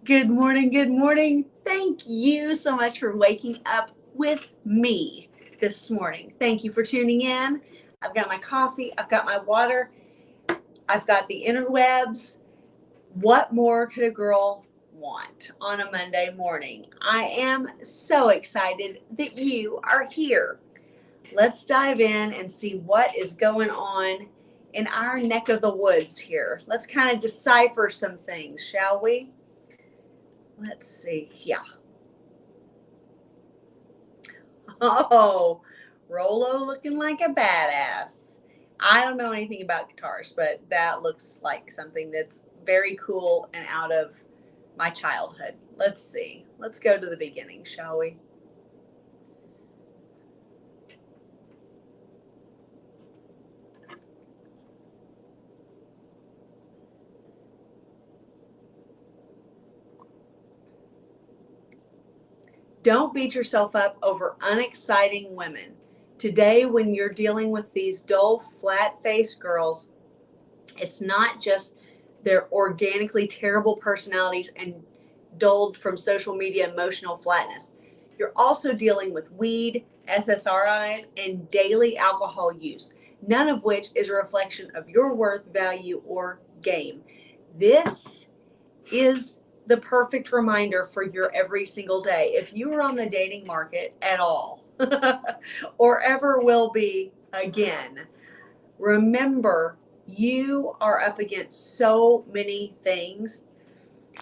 Good morning. Good morning. Thank you so much for waking up with me this morning. Thank you for tuning in. I've got my coffee, I've got my water, I've got the interwebs. What more could a girl want on a Monday morning? I am so excited that you are here. Let's dive in and see what is going on in our neck of the woods here. Let's kind of decipher some things, shall we? Let's see. Yeah. Oh, Rolo looking like a badass. I don't know anything about guitars, but that looks like something that's very cool and out of my childhood. Let's see. Let's go to the beginning, shall we? Don't beat yourself up over unexciting women. Today, when you're dealing with these dull, flat-faced girls, it's not just their organically terrible personalities and dulled from social media emotional flatness. You're also dealing with weed, SSRIs, and daily alcohol use, none of which is a reflection of your worth, value, or game. This is the perfect reminder for your every single day. If you are on the dating market at all, or ever will be again, remember you are up against so many things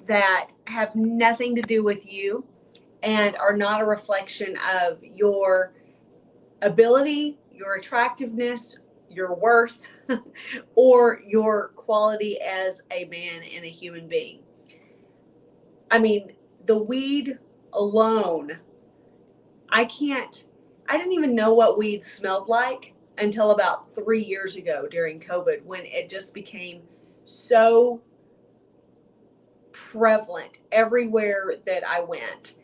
that have nothing to do with you and are not a reflection of your ability, your attractiveness, your worth, or your quality as a man and a human being. I mean, the weed alone, I didn't even know what weed smelled like until about 3 years ago during COVID, when it just became so prevalent everywhere that I went,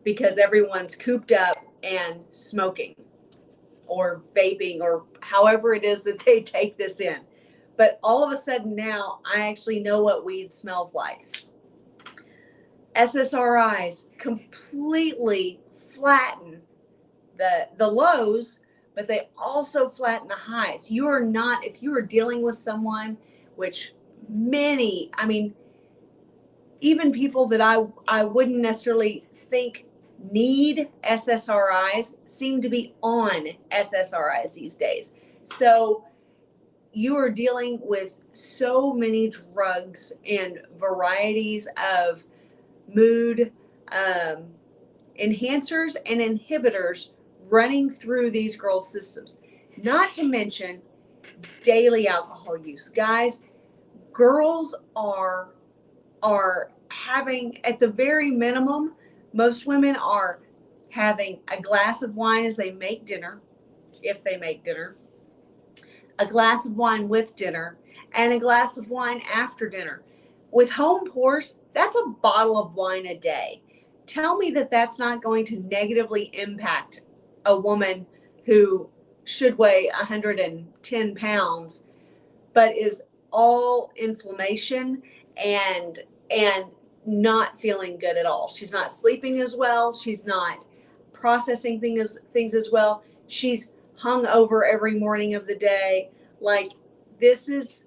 because everyone's cooped up and smoking or vaping or however it is that they take this in. But all of a sudden now I actually know what weed smells like. SSRIs completely flatten the lows, but they also flatten the highs. You are not, if you are dealing with someone, which many, I mean, even people that I wouldn't necessarily think need SSRIs seem to be on SSRIs these days. So you are dealing with so many drugs and varieties of mood enhancers and inhibitors running through these girls' systems. Not to mention daily alcohol use. Guys, girls are having, at the very minimum, most women are having a glass of wine as they make dinner, if they make dinner, a glass of wine with dinner, and a glass of wine after dinner. With home pours, that's a bottle of wine a day. Tell me that that's not going to negatively impact a woman who should weigh 110 pounds, but is all inflammation and not feeling good at all. She's not sleeping as well. She's not processing things as well. She's hung over every morning of the day. Like, this is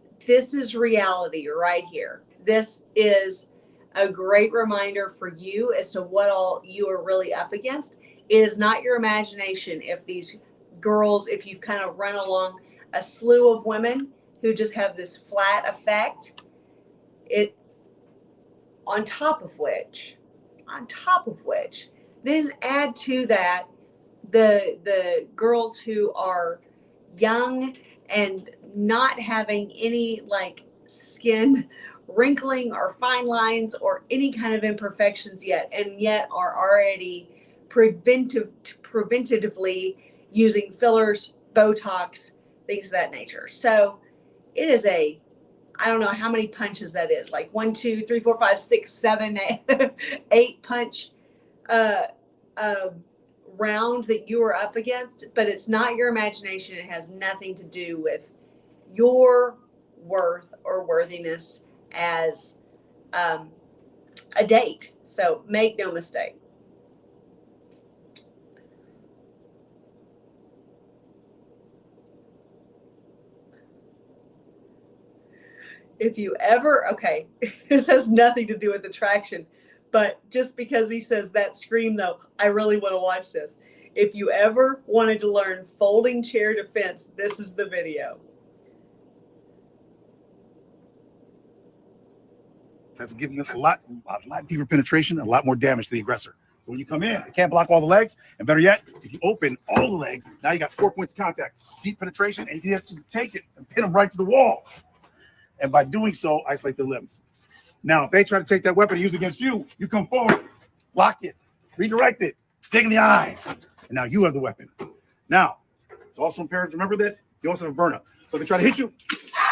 reality right here. This is a great reminder for you as to what all you are really up against. It is not your imagination if these girls, if you've kind of run along a slew of women who just have this flat effect, it on top of which, then add to that the girls who are young and not having any like skin wrinkling or fine lines or any kind of imperfections yet, and yet are already preventatively using fillers, Botox, things of that nature. So it is I don't know how many punches that is, like 1, 2, 3, 4, 5, 6, 7, 8 punch uh, uh, round that you are up against, but it's not your imagination. It has nothing to do with your worth or worthiness as a date. So make no mistake. If you ever, okay, this has nothing to do with attraction, but just because he says that scream though, I really want to watch this. If you ever wanted to learn folding chair defense, this is the video. That's giving you a lot deeper penetration, a lot more damage to the aggressor. So when you come in, it can't block all the legs, and better yet, if you open all the legs, now you got 4 points of contact, deep penetration, and you have to take it and pin them right to the wall. And by doing so, isolate their limbs. Now, if they try to take that weapon and use it against you, you come forward, lock it, redirect it, dig in the eyes, and now you have the weapon. Now, it's also imperative to remember that you also have a burner. So if they try to hit you,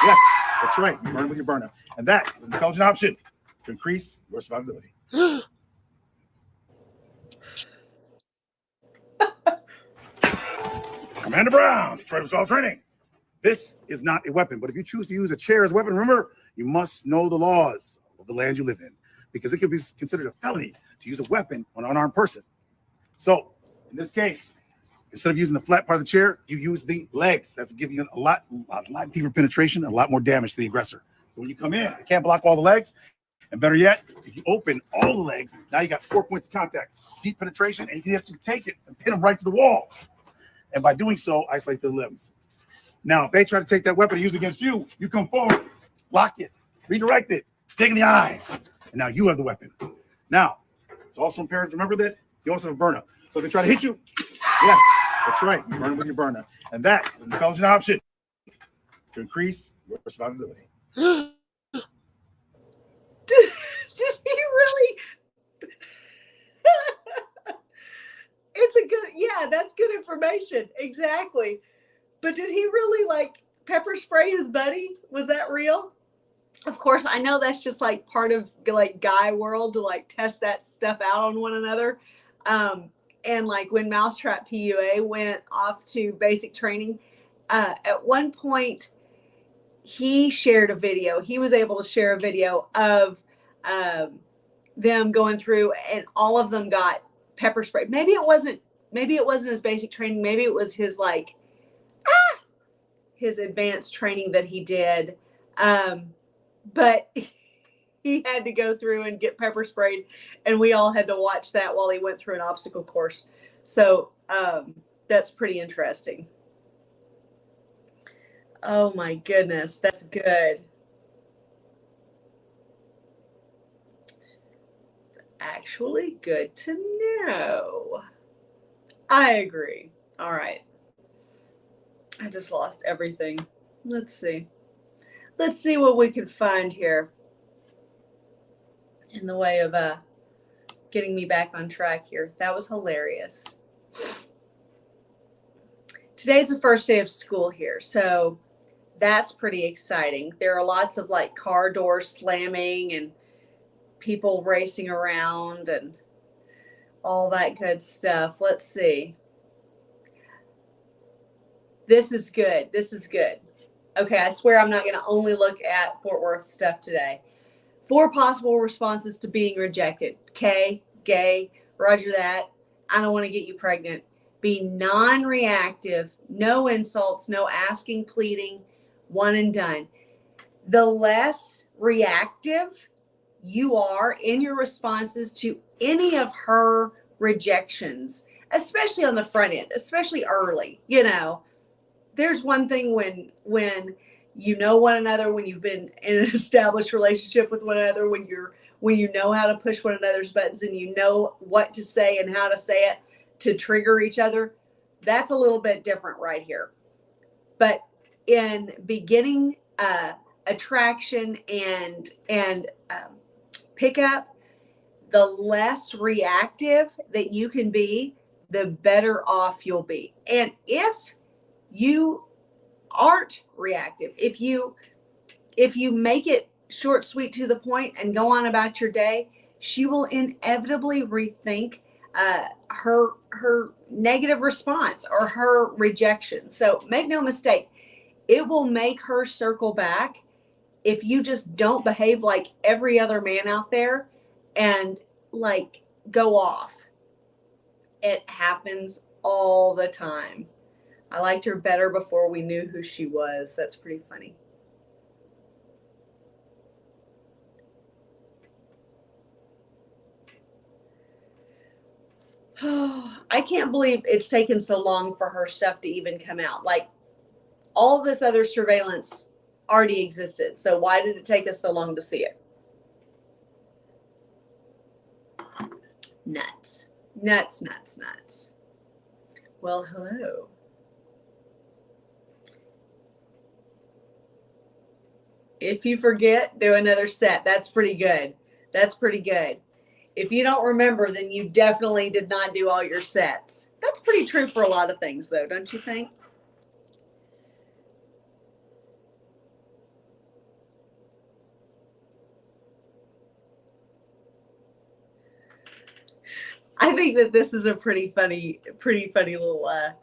yes, that's right, you burn with your burner. And that is an intelligent option to increase your survivability. Commander Brown, Detroit Resolve Training. This is not a weapon, but if you choose to use a chair as a weapon, remember, you must know the laws of the land you live in, because it could be considered a felony to use a weapon on an unarmed person. So, in this case, instead of using the flat part of the chair, you use the legs. That's giving you a lot deeper penetration, a lot more damage to the aggressor. So when you come in, it can't block all the legs, and better yet, if you open all the legs, now you got 4 points of contact, deep penetration, and you have to take it and pin them right to the wall. And by doing so, isolate their limbs. Now, if they try to take that weapon and use it against you, you come forward, lock it, redirect it, dig in the eyes, and now you have the weapon. Now, it's also imperative to remember that you also have a burner. So if they try to hit you, yes, that's right, you burn with your burner. And that is an intelligent option to increase your survivability. Did he really? It's a good, yeah, that's good information. Exactly. But did he really like pepper spray his buddy? Was that real? Of course, I know that's just like part of like guy world to like test that stuff out on one another. And like when Mousetrap PUA went off to basic training, at one point he shared a video. He was able to share a video of them going through, and all of them got pepper spray. Maybe it wasn't his basic training. Maybe it was his like his advanced training that he did. But he had to go through and get pepper sprayed, and we all had to watch that while he went through an obstacle course. So that's pretty interesting. Oh my goodness, that's good. It's actually good to know. I agree. All right. I just lost everything. Let's see. Let's see what we can find here in the way of getting me back on track here. That was hilarious. Today's the first day of school here, so that's pretty exciting. There are lots of like car doors slamming and people racing around and all that good stuff. Let's see. This is good. This is good. Okay, I swear I'm not going to only look at Fort Worth stuff today. 4 possible responses to being rejected. K, gay, roger that. I don't want to get you pregnant. Be non-reactive, no insults, no asking, pleading, one and done. The less reactive you are in your responses to any of her rejections, especially on the front end, especially early, you know, there's one thing when you know one another, when you've been in an established relationship with one another, when you know how to push one another's buttons and you know what to say and how to say it to trigger each other. That's a little bit different right here. But in beginning attraction and pickup, the less reactive that you can be, the better off you'll be. And if you aren't reactive, if you make it short, sweet, to the point and go on about your day, she will inevitably rethink her negative response or her rejection. So make no mistake, it will make her circle back if you just don't behave like every other man out there and like go off. It happens all the time. I liked her better before we knew who she was. That's pretty funny. I can't believe it's taken so long for her stuff to even come out. Like, all this other surveillance already existed. So why did it take us so long to see it? Nuts. Nuts, nuts, nuts. Well, hello. If you forget, do another set. That's pretty good. That's pretty good. If you don't remember, then you definitely did not do all your sets. That's pretty true for a lot of things, though, don't you think? I think that this is a pretty funny little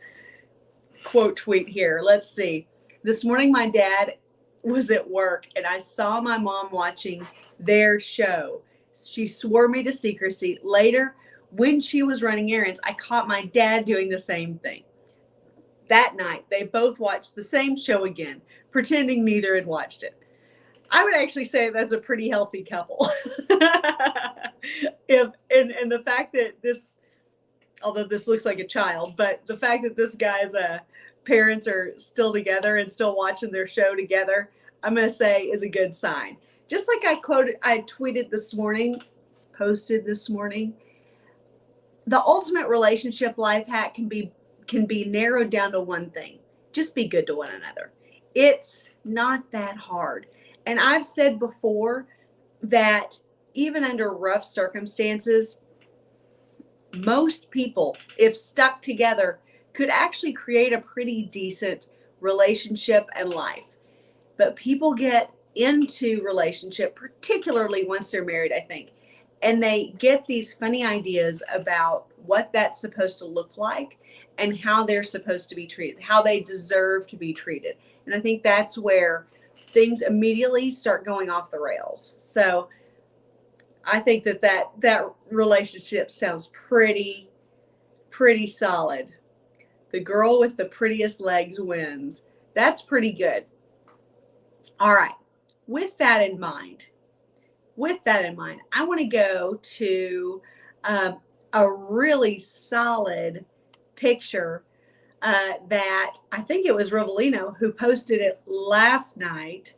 quote tweet here. Let's see. This morning, my dad was at work and I saw my mom watching their show. She swore me to secrecy. Later, when she was running errands, I caught my dad doing the same thing. That night, they both watched the same show again, pretending neither had watched it. I would actually say that's a pretty healthy couple. And the fact that this, although this looks like a child, but the fact that this guy's parents are still together and still watching their show together, I'm going to say is a good sign. Just like I tweeted this morning, posted this morning, the ultimate relationship life hack can be narrowed down to one thing. Just be good to one another. It's not that hard. And I've said before that even under rough circumstances, most people, if stuck together, could actually create a pretty decent relationship and life. But people get into relationship, particularly once they're married, I think, and they get these funny ideas about what that's supposed to look like and how they're supposed to be treated, how they deserve to be treated. And I think that's where things immediately start going off the rails. So I think that relationship sounds pretty solid. The girl with the prettiest legs wins. That's pretty good. All right. With that in mind, I want to go to a really solid picture that I think it was Rivelino who posted it last night.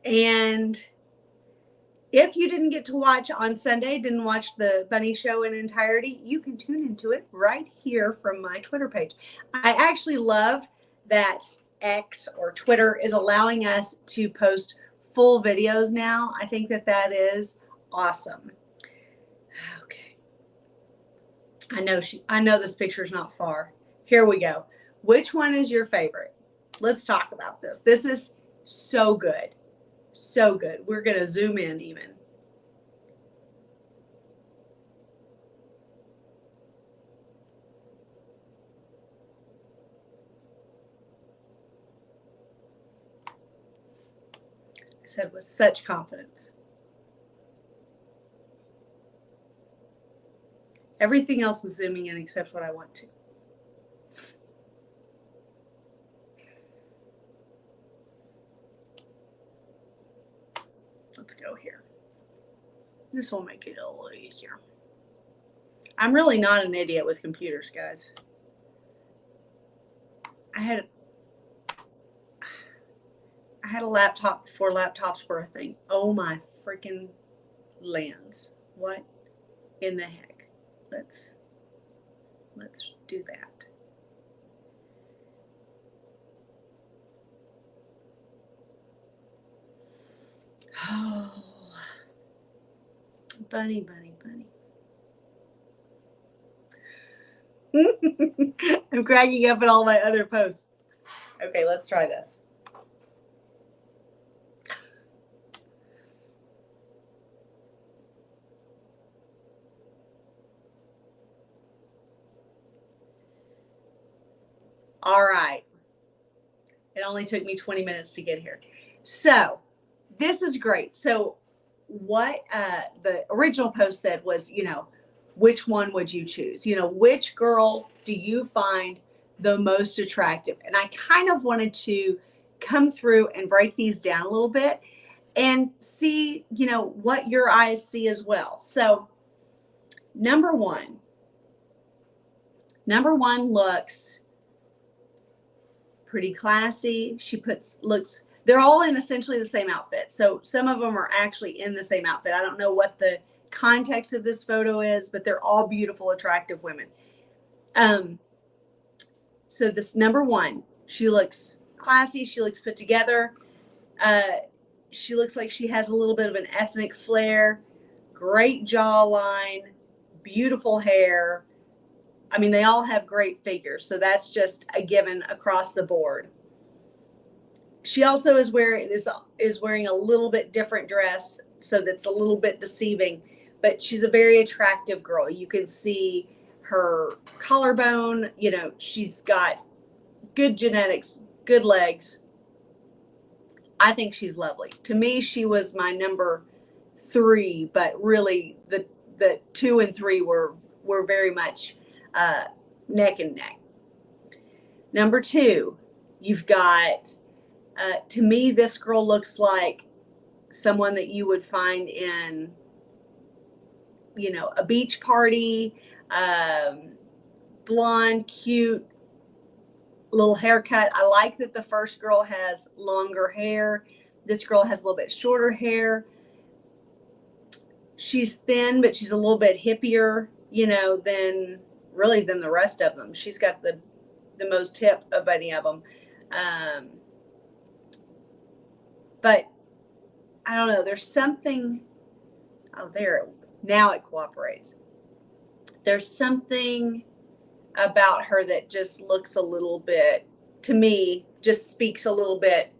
And if you didn't get to watch on Sunday, didn't watch the Bunny show in entirety, you can tune into it right here from my Twitter page. I actually love that X or Twitter is allowing us to post full videos now. I think that is awesome. Okay. I know this picture's not far. Here we go. Which one is your favorite? Let's talk about this. This is so good. So good. We're going to zoom in even. I said with such confidence. Everything else is zooming in except what I want to. Let's go here. This will make it a little easier. I'm really not an idiot with computers, guys. I had a laptop before laptops were a thing. Oh my freaking lands. What in the heck? Let's do that. Oh, bunny, bunny, bunny. I'm cracking up at all my other posts. Okay, let's try this. All right. It only took me 20 minutes to get here. So this is great. So what the original post said was, which one would you choose? Which girl do you find the most attractive? And I kind of wanted to come through and break these down a little bit and see, what your eyes see as well. So number one looks pretty classy. They're all in essentially the same outfit. So some of them are actually in the same outfit. I don't know what the context of this photo is, but they're all beautiful, attractive women. So this number one, she looks classy. She looks put together. She looks like she has a little bit of an ethnic flair, great jawline, beautiful hair. I mean, they all have great figures. So that's just a given across the board. She also is wearing a little bit different dress, so that's a little bit deceiving, but she's a very attractive girl. You can see her collarbone, she's got good genetics, good legs. I think she's lovely. To me, she was my number 3, but really the 2 and 3 were very much neck and neck. Number 2, you've got, to me, this girl looks like someone that you would find in, a beach party, blonde, cute, little haircut. I like that the first girl has longer hair. This girl has a little bit shorter hair. She's thin, but she's a little bit hippier, than the rest of them. She's got the most hip of any of them. But I don't know. There's something. Oh, now it cooperates. There's something about her that just looks a little bit, to me, just speaks a little bit,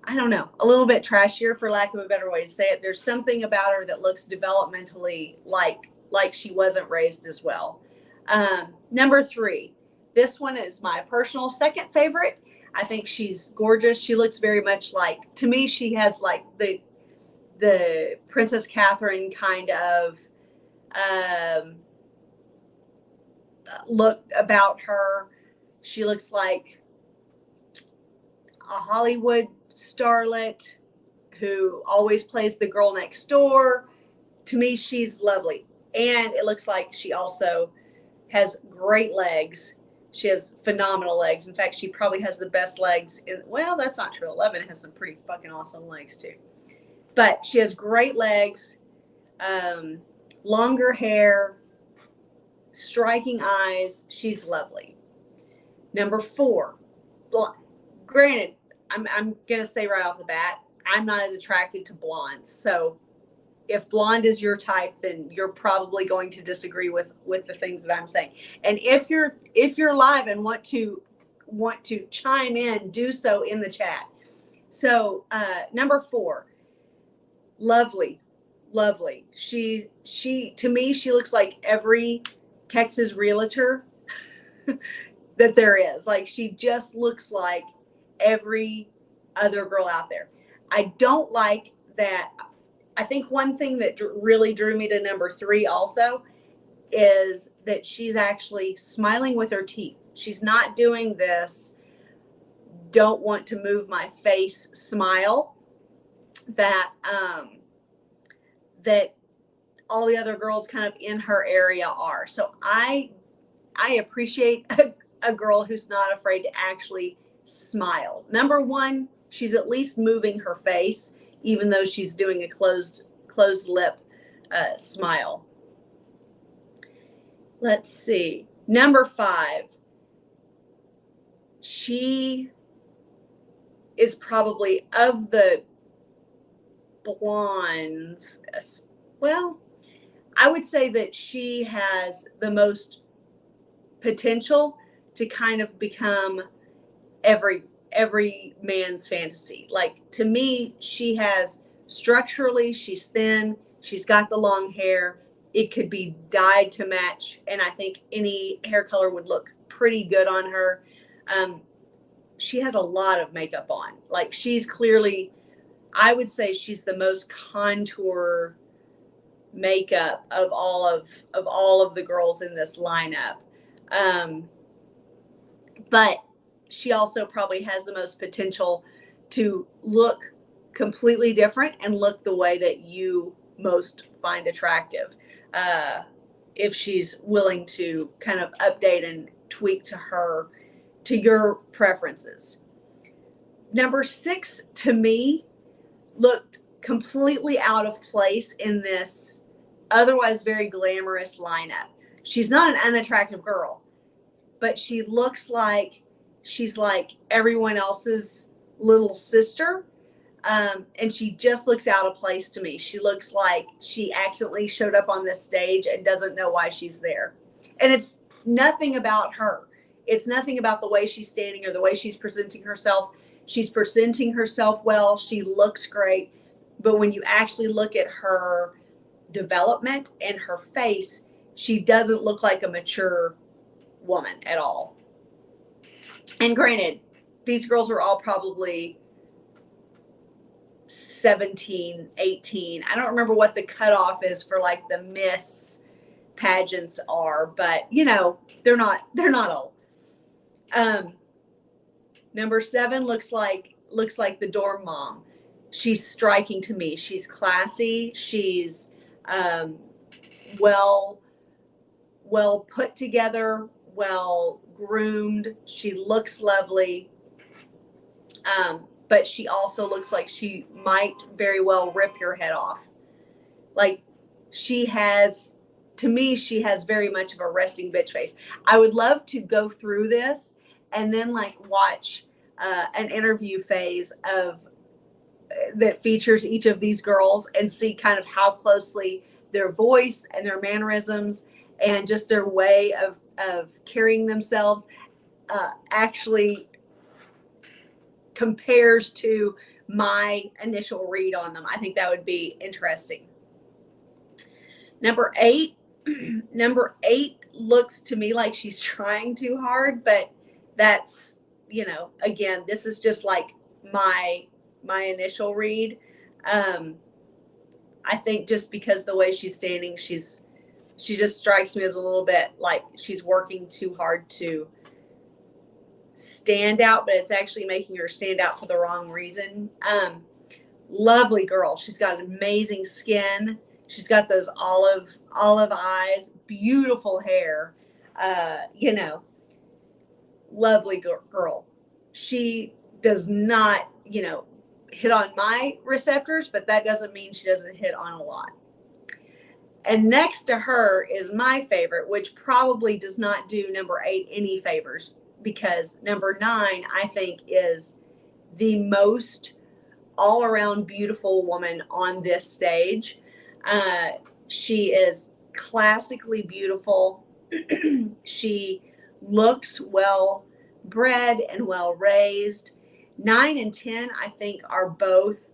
I don't know, a little bit trashier, for lack of a better way to say it. There's something about her that looks developmentally like she wasn't raised as well. Number 3, this one is my personal second favorite. I think she's gorgeous. She looks very much like, to me, she has like the Princess Catherine kind of look about her. She looks like a Hollywood starlet who always plays the girl next door. To me, she's lovely. And it looks like she also has great legs. She has phenomenal legs. In fact, she probably has the best legs well, that's not true. 11 has some pretty fucking awesome legs too. But she has great legs, longer hair, striking eyes. She's lovely. Number 4, granted, I'm going to say right off the bat, I'm not as attracted to blondes. So if blonde is your type, then you're probably going to disagree with the things that I'm saying. And if you're live and want to chime in, do so in the chat. So number 4, lovely. She to me, she looks like every Texas realtor that there is. Like, she just looks like every other girl out there. I don't like that. I think one thing that really drew me to number 3 also is that she's actually smiling with her teeth. She's not doing this don't want to move my face smile that that all the other girls kind of in her area are. So I appreciate a girl who's not afraid to actually smile. Number 1, she's at least moving her face, even though she's doing a closed lip smile. Let's see. Number 5. She is probably, of the blondes, well, I would say that she has the most potential to kind of become every man's fantasy. Like, to me, she has structurally, she's thin, she's got the long hair. It could be dyed to match, and I think any hair color would look pretty good on her. She has a lot of makeup on. Like, she's clearly I would say she's the most contour makeup of all of the girls in this lineup. But she also probably has the most potential to look completely different and look the way that you most find attractive, if she's willing to kind of update and tweak to your preferences. Number 6 to me looked completely out of place in this otherwise very glamorous lineup. She's not an unattractive girl, but she looks like she's like everyone else's little sister. And she just looks out of place to me. She looks like she accidentally showed up on this stage and doesn't know why she's there. And it's nothing about her. It's nothing about the way she's standing or the way she's presenting herself. She's presenting herself well. She looks great. But when you actually look at her development and her face, she doesn't look like a mature woman at all. And granted, these girls are all probably 17, 18. I don't remember what the cutoff is for like the Miss pageants are, but you know, they're not old. Number 7 looks like the dorm mom. She's striking to me. She's classy. She's well put together, well groomed. She looks lovely. But she also looks like she might very well rip your head off. Like she has very much of a resting bitch face. I would love to go through this and then like watch an interview phase of that features each of these girls and see kind of how closely their voice and their mannerisms and just their way of carrying themselves actually compares to my initial read on them. I think that would be interesting. Number 8 looks to me like she's trying too hard, but that's, you know, again, this is just like my initial read. I think just because the way she's standing, she just strikes me as a little bit like she's working too hard to stand out, but it's actually making her stand out for the wrong reason. Lovely girl. She's got amazing skin. She's got those olive eyes, beautiful hair. You know, lovely girl. She does not, you know, hit on my receptors, but that doesn't mean she doesn't hit on a lot. And next to her is my favorite, which probably does not do number 8 any favors, because number 9, I think, is the most all-around beautiful woman on this stage. She is classically beautiful. She looks well bred and well raised. 9 and 10, I think, are both.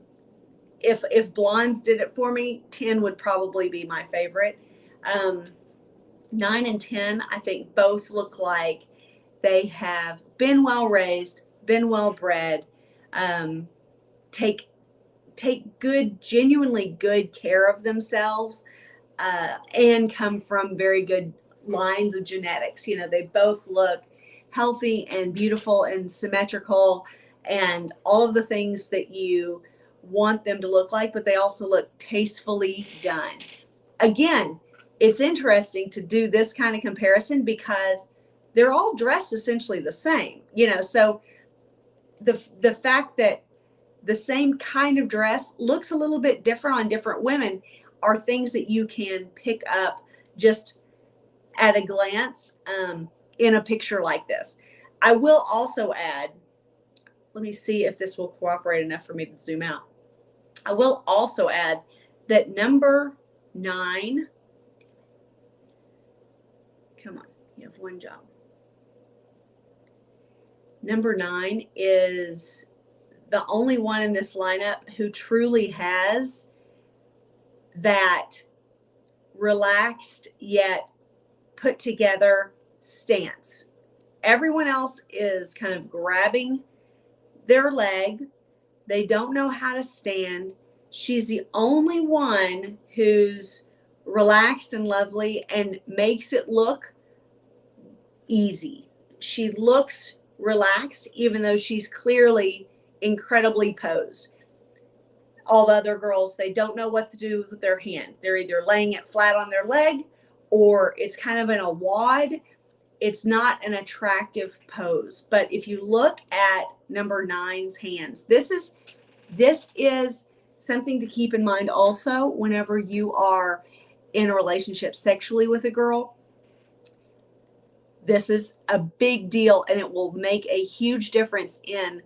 If blondes did it for me, 10 would probably be my favorite. 9 and 10, I think, both look like they have been well raised, been well bred, take good, genuinely good care of themselves, and come from very good lines of genetics. You know, they both look healthy and beautiful and symmetrical and all of the things that you want them to look like, but they also look tastefully done. Again, it's interesting to do this kind of comparison because they're all dressed essentially the same, you know, so the fact that the same kind of dress looks a little bit different on different women are things that you can pick up just at a glance in a picture like this. I will also add, let me see if this will cooperate enough for me to zoom out. I will also add that number 9, come on, you have one job. Number 9 is the only one in this lineup who truly has that relaxed yet put together stance. Everyone else is kind of grabbing their leg They don't know how to stand. She's the only one who's relaxed and lovely and makes it look easy. She looks relaxed, even though she's clearly incredibly posed. All the other girls, they don't know what to do with their hand. They're either laying it flat on their leg or it's kind of in a wad. It's not an attractive pose. But if you look at number 9's hands, this is something to keep in mind also whenever you are in a relationship sexually with a girl. This is a big deal, and it will make a huge difference in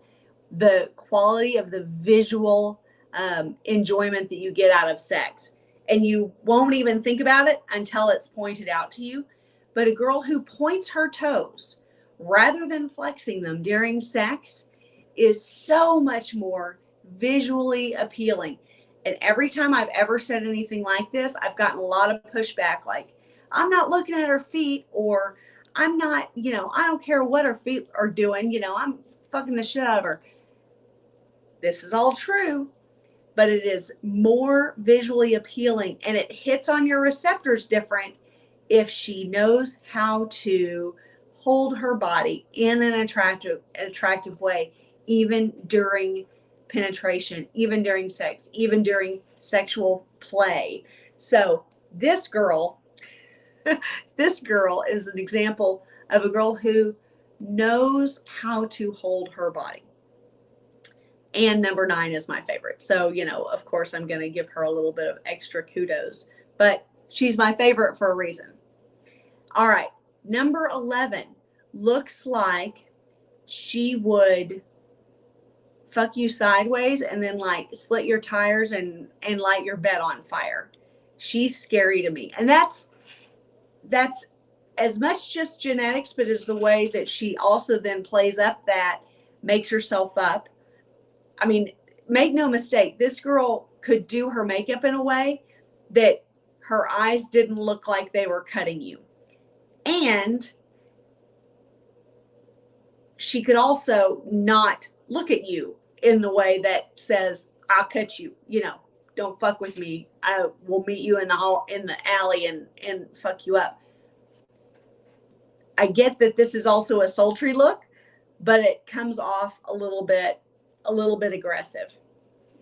the quality of the visual enjoyment that you get out of sex. And you won't even think about it until it's pointed out to you. But a girl who points her toes rather than flexing them during sex is so much more visually appealing. And every time I've ever said anything like this, I've gotten a lot of pushback, like, I'm not looking at her feet, or I'm not, I don't care what her feet are doing, I'm fucking the shit out of her. This is all true, but it is more visually appealing, and it hits on your receptors different if she knows how to hold her body in an attractive way, even during penetration, even during sex, even during sexual play. So this girl is an example of a girl who knows how to hold her body. And number 9 is my favorite. So, of course, I'm going to give her a little bit of extra kudos, but she's my favorite for a reason. All right. Number 11 looks like she would fuck you sideways and then like slit your tires and light your bed on fire. She's scary to me. And that's as much just genetics, but is the way that she also then plays up that, makes herself up. I mean, make no mistake, this girl could do her makeup in a way that her eyes didn't look like they were cutting you. And she could also not look at you in the way that says, I'll cut you, don't fuck with me. I will meet you in the alley and fuck you up. I get that this is also a sultry look, but it comes off a little bit aggressive,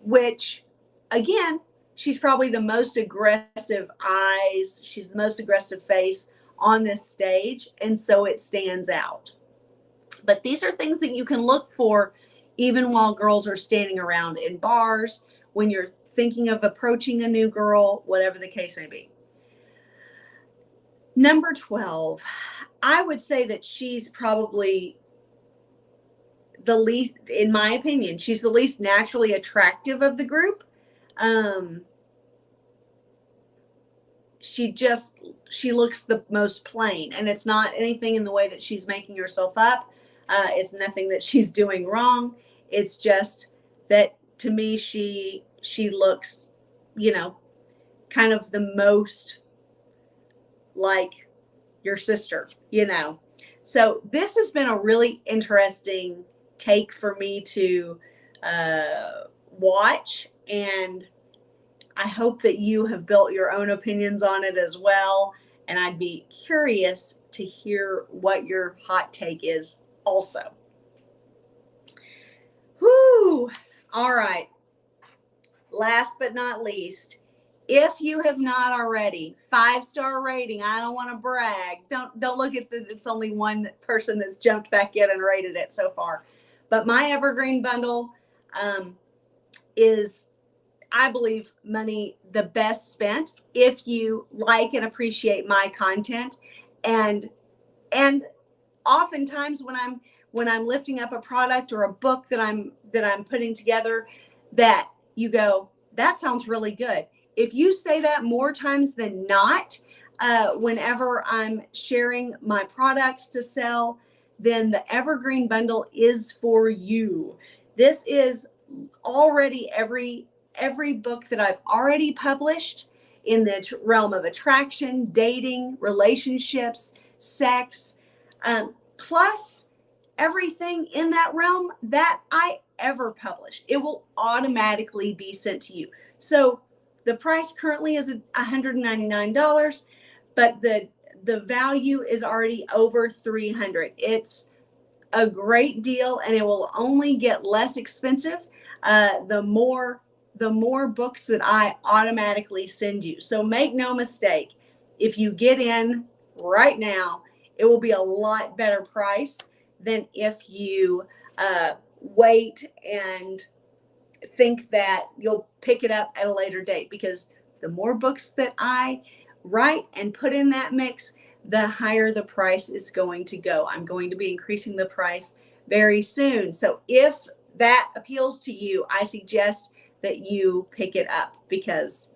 which again, she's probably the most aggressive eyes. She's the most aggressive face on this stage. And so it stands out. But these are things that you can look for even while girls are standing around in bars, when you're thinking of approaching a new girl, whatever the case may be. Number 12, I would say that she's probably the least, in my opinion, she's the least naturally attractive of the group. She looks the most plain, and it's not anything in the way that she's making herself up. It's nothing that she's doing wrong. It's just that to me, she looks, kind of the most like your sister, So this has been a really interesting take for me to watch, and I hope that you have built your own opinions on it as well, and I'd be curious to hear what your hot take is also. Whoo! All right. Last but not least, if you have not already, 5-star rating. I don't want to brag. Don't look at that. It's only one person that's jumped back in and rated it so far. But my evergreen bundle is, I believe, money the best spent if you like and appreciate my content. And oftentimes when I'm lifting up a product or a book that I'm putting together, that you go, that sounds really good. If you say that more times than not, whenever I'm sharing my products to sell, then the evergreen bundle is for you. This is already every book that I've already published in the realm of attraction, dating, relationships, sex, plus everything in that realm that I ever publish. It will automatically be sent to you. So the price currently is $199, but the value is already over $300. It's a great deal, and it will only get less expensive the more books that I automatically send you. So make no mistake, if you get in right now, it will be a lot better price than if you wait and think that you'll pick it up at a later date, because the more books that I write and put in that mix, the higher the price is going to go. I'm going to be increasing the price very soon. So if that appeals to you, I suggest that you pick it up, because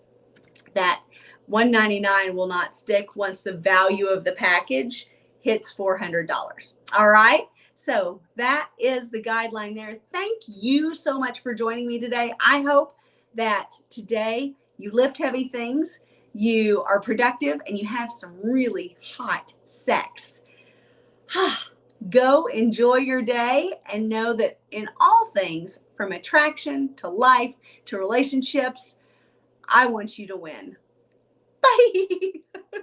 that $199 will not stick once the value of the package hits $400. All right. So that is the guideline there. Thank you so much for joining me today. I hope that today you lift heavy things, you are productive, and you have some really hot sex. Go enjoy your day and know that in all things, from attraction to life to relationships, I want you to win. Bye.